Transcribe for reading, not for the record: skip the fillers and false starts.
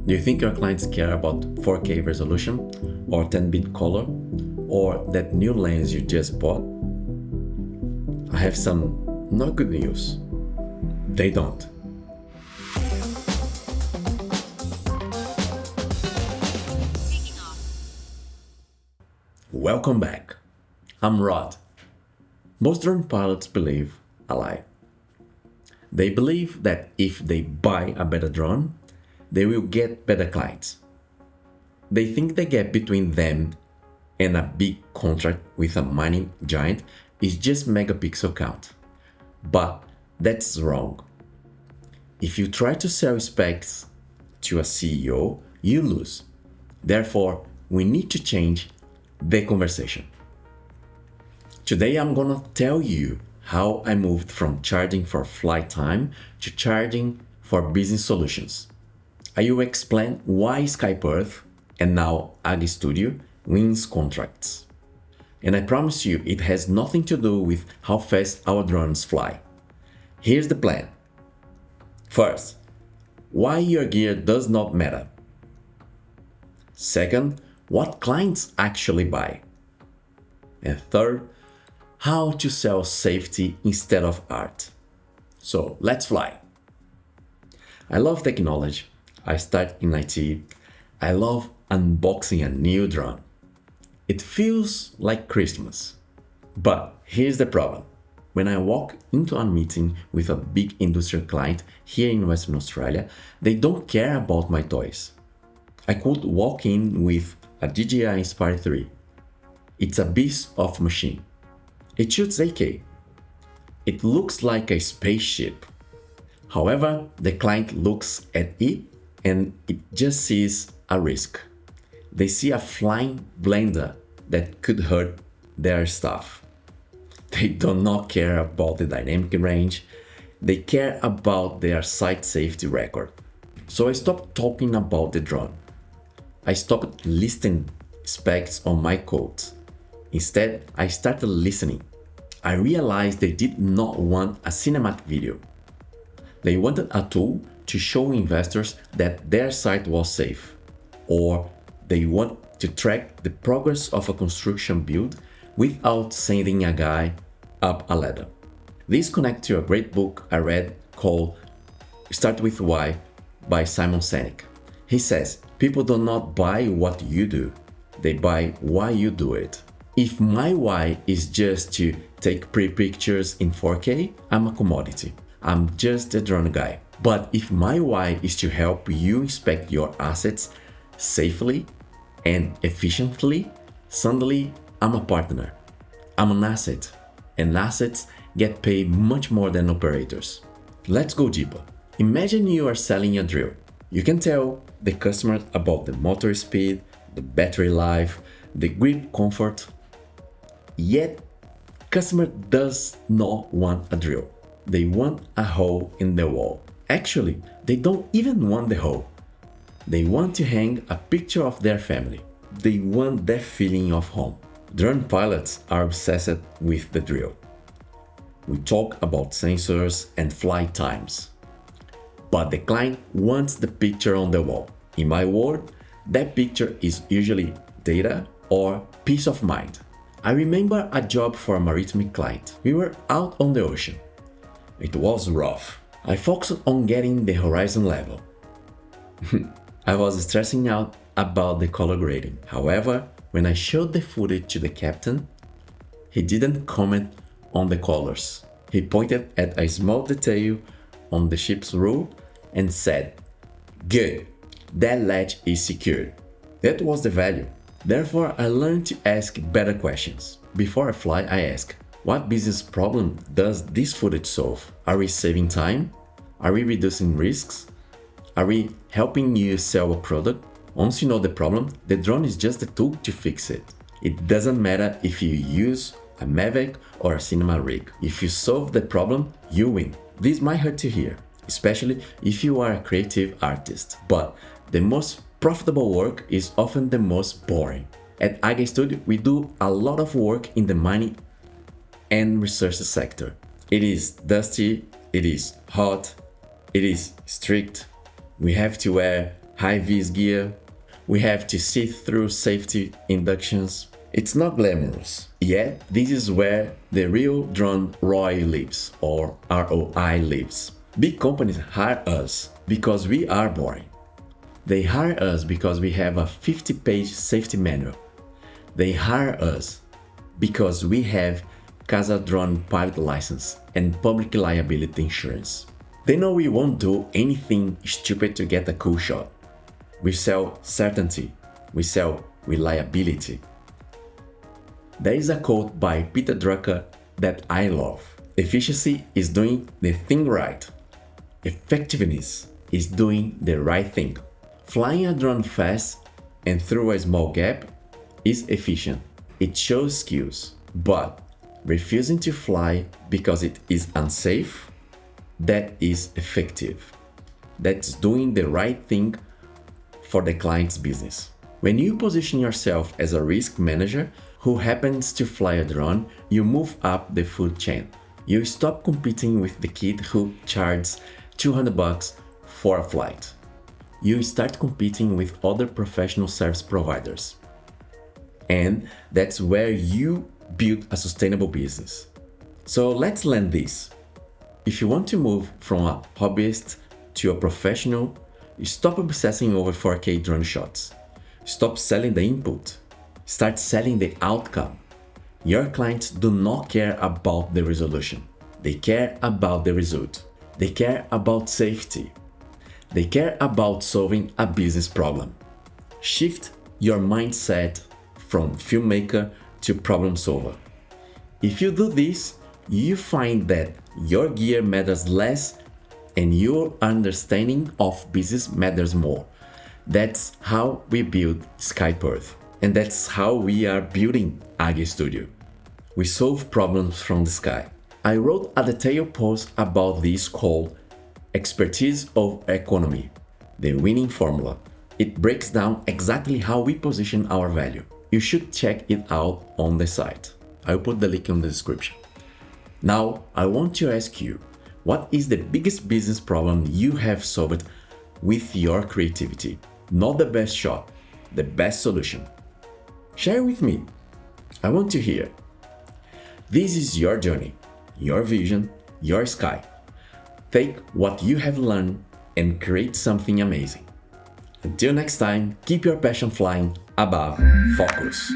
Do you think your clients care about 4K resolution or 10-bit color or that new lens you just bought? I have some not good news. They don't. Welcome back. I'm Rod. Most drone pilots believe a lie. They believe that if they buy a better drone, they will get better clients. They think the gap between them and a big contract with a mining giant is just megapixel count. But that's wrong. If you try to sell specs to a CEO, you lose. Therefore, we need to change the conversation. Today I'm gonna tell you how I moved from charging for flight time to charging for business solutions. I will explain why Skype Earth and now Aguia Studio wins contracts. And I promise you it has nothing to do with how fast our drones fly. Here's the plan. First, why your gear does not matter. Second, what clients actually buy. And third, how to sell safety instead of art. So let's fly. I love technology. I started in IT. I love unboxing a new drone. It feels like Christmas. But here's the problem. When I walk into a meeting with a big industrial client here in Western Australia, they don't care about my toys. I could walk in with a DJI Inspire 3. It's a beast of machine. It shoots 8K. It looks like a spaceship. However, the client looks at it and it just sees a risk. They see a flying blender that could hurt their stuff. They do not care about the dynamic range. They care about their site safety record. So I stopped talking about the drone. I stopped listing specs on my codes. Instead, I started listening. I realized they did not want a cinematic video. They wanted a tool to show investors that their site was safe, or they want to track the progress of a construction build without sending a guy up a ladder. This connects to a great book I read called Start With Why by Simon Sinek. He says, people do not buy what you do, they buy why you do it. If my why is just to take pretty pictures in 4K, I'm a commodity. I'm just a drone guy. But if my why is to help you inspect your assets safely and efficiently, suddenly I'm a partner. I'm an asset, and assets get paid much more than operators. Let's go deeper. Imagine you are selling a drill. You can tell the customer about the motor speed, the battery life, the grip comfort. Yet, customer does not want a drill. They want a hole in the wall. Actually, they don't even want the hole. They want to hang a picture of their family. They want that feeling of home. Drone pilots are obsessed with the drill. We talk about sensors and flight times. But the client wants the picture on the wall. In my world, that picture is usually data or peace of mind. I remember a job for a maritime client. We were out on the ocean. It was rough. I focused on getting the horizon level. I was stressing out about the color grading. However, when I showed the footage to the captain, he didn't comment on the colors. He pointed at a small detail on the ship's roof and said, "Good, that latch is secured." That was the value. Therefore, I learned to ask better questions. Before I fly, I ask, what business problem does this footage solve? Are we saving time? Are we reducing risks? Are we helping you sell a product? Once you know the problem, the drone is just a tool to fix it. It doesn't matter if you use a Mavic or a cinema rig. If you solve the problem, you win. This might hurt to hear, especially if you are a creative artist. But the most profitable work is often the most boring. At Aguia Studio, we do a lot of work in the mining and research sector. It is dusty, it is hot, it is strict. We have to wear high-vis gear. We have to see through safety inductions. It's not glamorous, yet this is where the real drone ROI lives, or ROI lives. Big companies hire us because we are boring. They hire us because we have a 50-page safety manual. They hire us because we have Casa Drone pilot license and public liability insurance. They know we won't do anything stupid to get a cool shot. We sell certainty. We sell reliability. There is a quote by Peter Drucker that I love. Efficiency is doing the thing right. Effectiveness is doing the right thing. Flying a drone fast and through a small gap is efficient. It shows skills, but refusing to fly because it is unsafe, that is effective. That's doing the right thing for the client's business. When you position yourself as a risk manager who happens to fly a drone, you move up the food chain. You stop competing with the kid who charges $200 for a flight. You start competing with other professional service providers. And that's where you build a sustainable business. So let's land this. If you want to move from a hobbyist to a professional, stop obsessing over 4K drone shots. Stop selling the input. Start selling the outcome. Your clients do not care about the resolution. They care about the result. They care about safety. They care about solving a business problem. Shift your mindset from filmmaker to problem solver. If you do this, you find that your gear matters less and your understanding of business matters more. That's how we build Skyperth. And that's how we are building Aguia Studio. We solve problems from the sky. I wrote a detailed post about this called Expertise of Economy, the winning formula. It breaks down exactly how we position our value. You should check it out on the site. I'll put the link in the description. Now, I want to ask you, what is the biggest business problem you have solved with your creativity? Not the best shot, the best solution. Share with me. I want to hear. This is your journey, your vision, your sky. Take what you have learned and create something amazing. Until next time, keep your passion flying above focus.